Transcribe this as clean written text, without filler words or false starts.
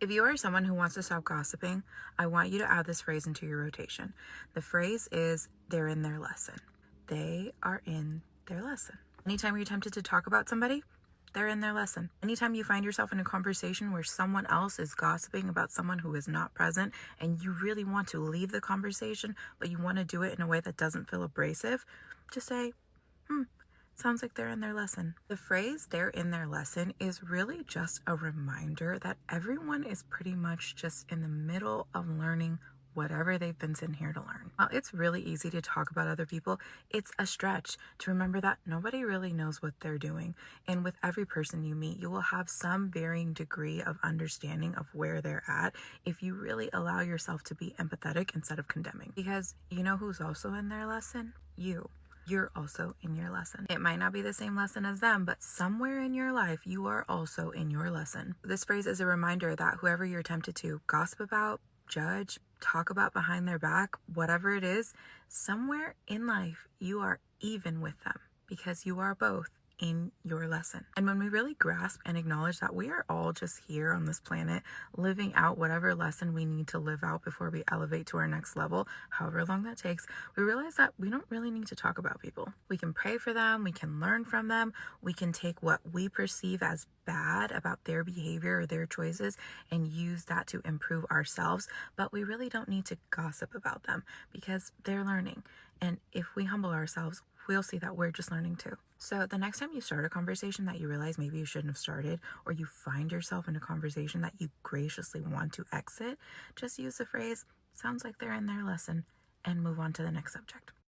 If you are someone who wants to stop gossiping, I want you to add this phrase into your rotation. The phrase is, they're in their lesson. They are in their lesson. Anytime you're tempted to talk about somebody, they're in their lesson. Anytime you find yourself in a conversation where someone else is gossiping about someone who is not present and you really want to leave the conversation, but you want to do it in a way that doesn't feel abrasive, just say, sounds like they're in their lesson. The phrase they're in their lesson is really just a reminder that everyone is pretty much just in the middle of learning whatever they've been sent here to learn. While it's really easy to talk about other people, it's a stretch to remember that nobody really knows what they're doing. And with every person you meet, you will have some varying degree of understanding of where they're at if you really allow yourself to be empathetic instead of condemning. Because you know who's also in their lesson? You're also in your lesson. It might not be the same lesson as them, but somewhere in your life, you are also in your lesson. This phrase is a reminder that whoever you're tempted to gossip about, judge, talk about behind their back, whatever it is, somewhere in life, you are even with them because you are both in your lesson. And when we really grasp and acknowledge that we are all just here on this planet living out whatever lesson we need to live out before we elevate to our next level, however long that takes, we realize that we don't really need to talk about people. We can pray for them, we can learn from them, we can take what we perceive as bad about their behavior or their choices and use that to improve ourselves, but we really don't need to gossip about them because they're learning. And if we humble ourselves, we'll see that we're just learning too. So the next time you start a conversation that you realize maybe you shouldn't have started, or you find yourself in a conversation that you graciously want to exit, just use the phrase, sounds like they're in their lesson, and move on to the next subject.